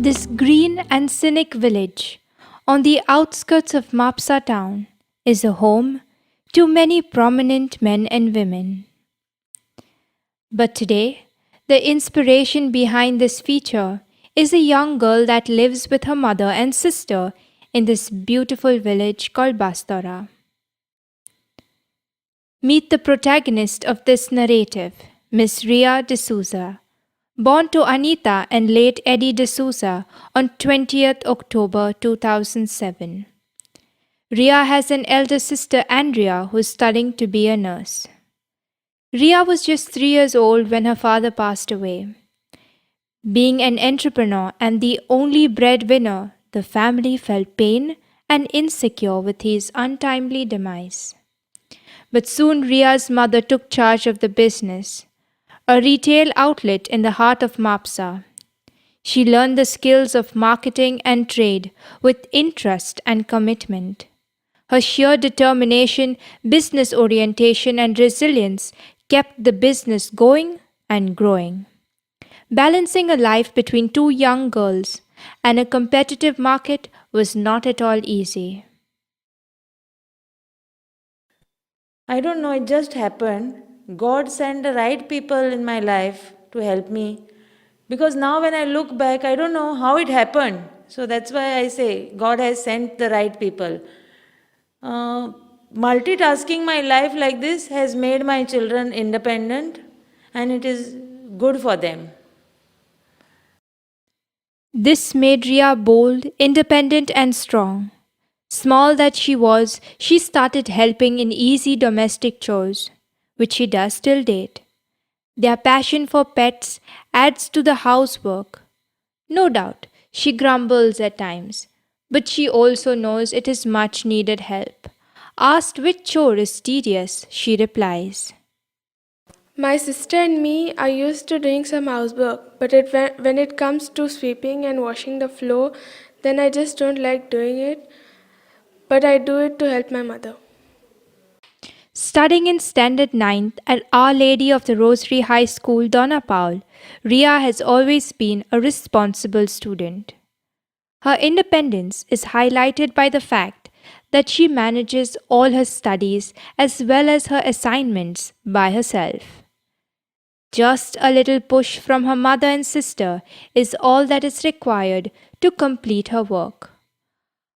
This green and scenic village on the outskirts of Mapsa town is a home to many prominent men and women. But today, the inspiration behind this feature is a young girl that lives with her mother and sister in this beautiful village called Bastora. Meet the protagonist of this narrative, Miss Rhea D'Souza, born to Anita and late Eddie D'Souza on 20th October 2007. Rhea has an elder sister, Andrea, who is studying to be a nurse. Rhea was just 3 years old when her father passed away. Being an entrepreneur and the only breadwinner, the family felt pain and insecure with his untimely demise. But soon Ria's mother took charge of the business, a retail outlet in the heart of Mapsa. She learned the skills of marketing and trade with interest and commitment. Her sheer determination, business orientation, and resilience kept the business going and growing. Balancing a life between two young girls and a competitive market was not at all easy. I don't know, it just happened. God sent the right people in my life to help me. Because now when I look back, I don't know how it happened. So that's why I say God has sent the right people. Multitasking my life like this has made my children independent and it is good for them. This made Rhea bold, independent, and strong. Small that she was, she started helping in easy domestic chores, which she does till date. Their passion for pets adds to the housework. No doubt, she grumbles at times, but she also knows it is much needed help. Asked which chore is tedious, she replies, My sister and me are used to doing some housework, but when it comes to sweeping and washing the floor, then I just don't like doing it, but I do it to help my mother. Studying in Standard 9th at Our Lady of the Rosary High School, Dona Paula, Rhea has always been a responsible student. Her independence is highlighted by the fact that she manages all her studies as well as her assignments by herself. Just a little push from her mother and sister is all that is required to complete her work.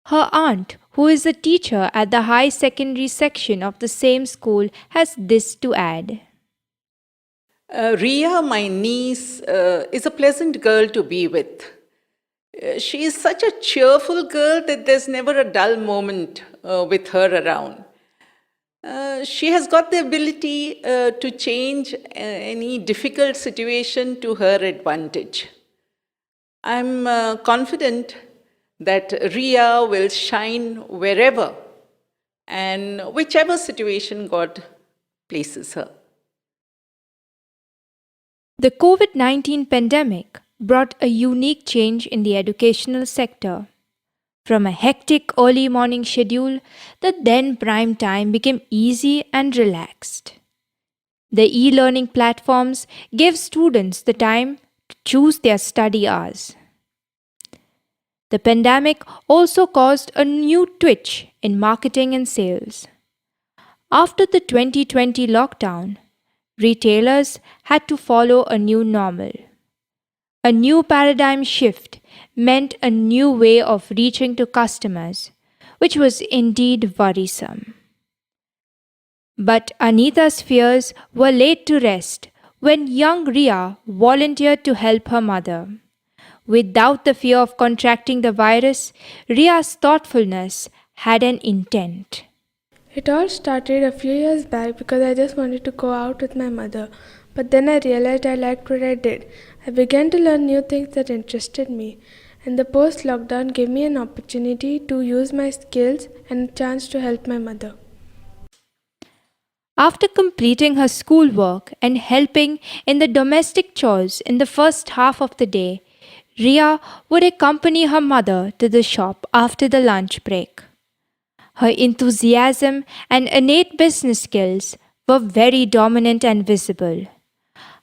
Her aunt, who is a teacher at the high secondary section of the same school, has this to add. Rhea, my niece, is a pleasant girl to be with. She is such a cheerful girl that there's never a dull moment with her around. She has got the ability to change any difficult situation to her advantage. I'm confident that Rhea will shine wherever and whichever situation God places her. The COVID-19 pandemic brought a unique change in the educational sector. From a hectic early morning schedule, the then prime time became easy and relaxed. The e-learning platforms gave students the time to choose their study hours. The pandemic also caused a new twitch in marketing and sales. After the 2020 lockdown, retailers had to follow a new normal. A new paradigm shift meant a new way of reaching to customers, which was indeed worrisome. But Anita's fears were laid to rest when young Rhea volunteered to help her mother. Without the fear of contracting the virus, Rhea's thoughtfulness had an intent. It all started a few years back because I just wanted to go out with my mother. But then I realized I liked what I did. I began to learn new things that interested me. And the post-lockdown gave me an opportunity to use my skills and a chance to help my mother. After completing her schoolwork and helping in the domestic chores in the first half of the day, Rhea would accompany her mother to the shop after the lunch break. Her enthusiasm and innate business skills were very dominant and visible.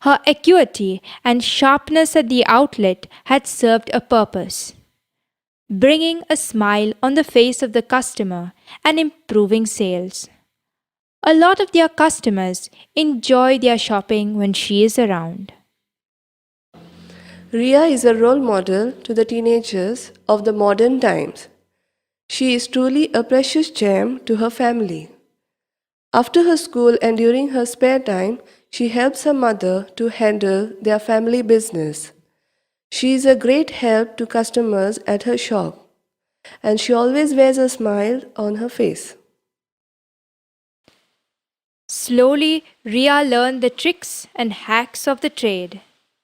Her acuity and sharpness at the outlet had served a purpose, bringing a smile on the face of the customer and improving sales. A lot of their customers enjoy their shopping when she is around. Rhea is a role model to the teenagers of the modern times. She is truly a precious gem to her family. After her school and during her spare time, she helps her mother to handle their family business. She is a great help to customers at her shop, and she always wears a smile on her face. Slowly, Rhea learned the tricks and hacks of the trade,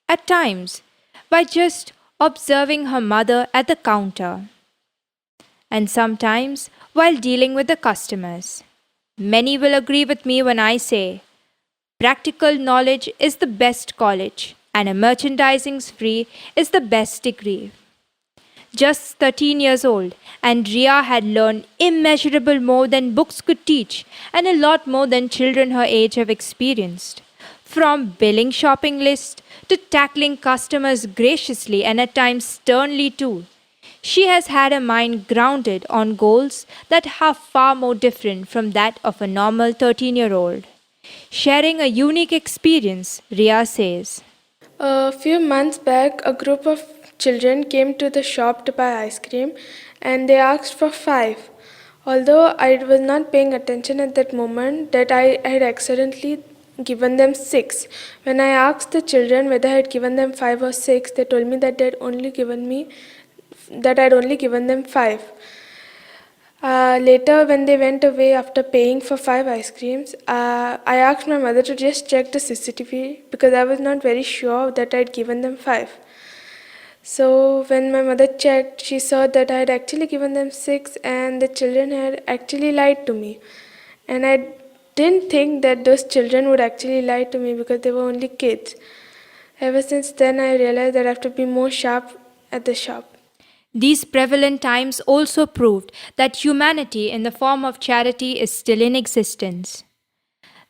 at times by just observing her mother at the counter, and sometimes while dealing with the customers. Many will agree with me when I say practical knowledge is the best college, and a merchandising spree is the best degree. Just 13 years old, and Rhea had learned immeasurable more than books could teach, and a lot more than children her age have experienced. From billing shopping lists to tackling customers graciously and at times sternly too. She has had a mind grounded on goals that are far more different from that of a normal 13-year-old. Sharing a unique experience, Rhea says. A few months back, a group of children came to the shop to buy ice cream and they asked for five. Although I was not paying attention at that moment, that I had accidentally given them six. When I asked the children whether I had given them five or six, they told me that I'd only given them five. Later, when they went away after paying for five ice creams, I asked my mother to just check the CCTV because I was not very sure that I'd given them five. So when my mother checked, she saw that I had actually given them six and the children had actually lied to me. And I didn't think that those children would actually lie to me because they were only kids. Ever since then, I realized that I have to be more sharp at the shop. These prevalent times also proved that humanity in the form of charity is still in existence.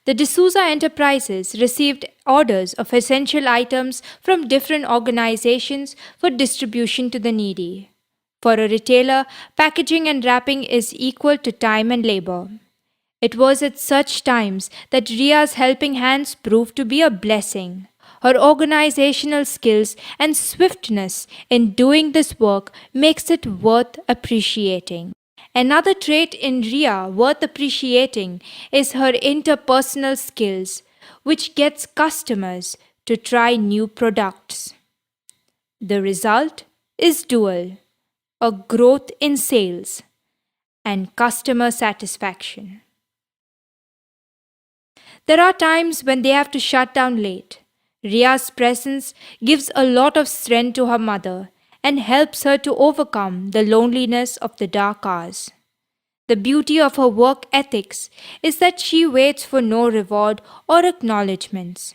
The D'Souza Enterprises received orders of essential items from different organizations for distribution to the needy. For a retailer, packaging and wrapping is equal to time and labor. It was at such times that Riya's helping hands proved to be a blessing. Her organizational skills and swiftness in doing this work makes it worth appreciating. Another trait in Rhea worth appreciating is her interpersonal skills, which gets customers to try new products. The result is dual, a growth in sales and customer satisfaction. There are times when they have to shut down late. Riya's presence gives a lot of strength to her mother and helps her to overcome the loneliness of the dark hours. The beauty of her work ethics is that she waits for no reward or acknowledgements.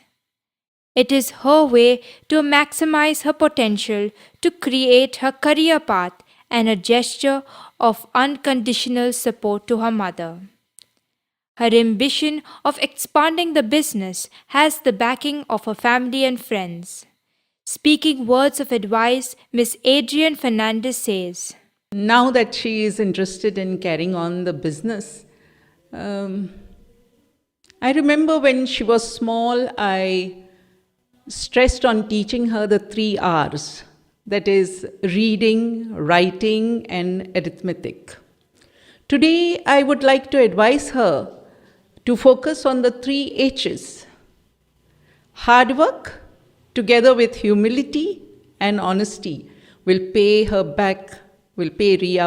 It is her way to maximize her potential to create her career path and a gesture of unconditional support to her mother. Her ambition of expanding the business has the backing of her family and friends. Speaking words of advice, Miss Adrienne Fernandez says, Now that she is interested in carrying on the business, I remember when she was small, I stressed on teaching her the 3 R's, that is, reading, writing, and arithmetic. Today, I would like to advise her to focus on the 3 H's. Hard work, together with humility and honesty, will pay Rhea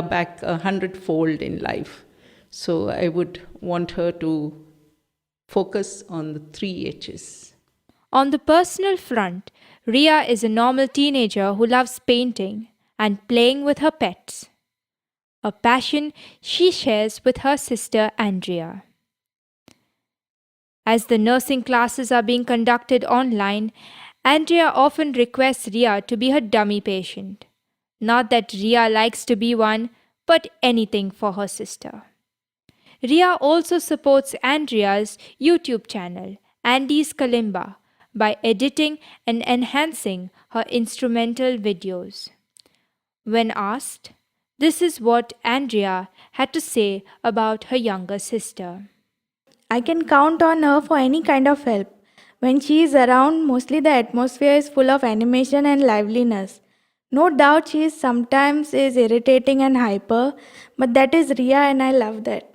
back 100-fold in life. So I would want her to focus on the 3 H's. On the personal front, Rhea is a normal teenager who loves painting and playing with her pets, a passion she shares with her sister Andrea. As the nursing classes are being conducted online, Andrea often requests Rhea to be her dummy patient. Not that Rhea likes to be one, but anything for her sister. Rhea also supports Andrea's YouTube channel, Andy's Kalimba, by editing and enhancing her instrumental videos. When asked, this is what Andrea had to say about her younger sister. I can count on her for any kind of help. When she is around, mostly the atmosphere is full of animation and liveliness. No doubt she is sometimes irritating and hyper, but that is Rhea and I love that.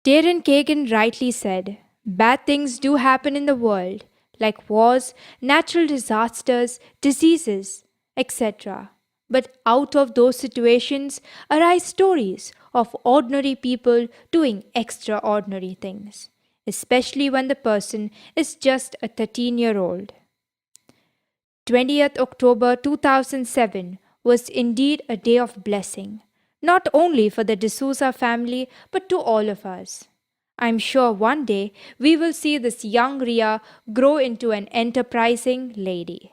Darren Kagan rightly said, bad things do happen in the world, like wars, natural disasters, diseases, etc. But out of those situations arise stories of ordinary people doing extraordinary things, especially when the person is just a 13-year-old. 20th October 2007 was indeed a day of blessing, not only for the D'Souza family but to all of us. I'm sure one day we will see this young Rhea grow into an enterprising lady.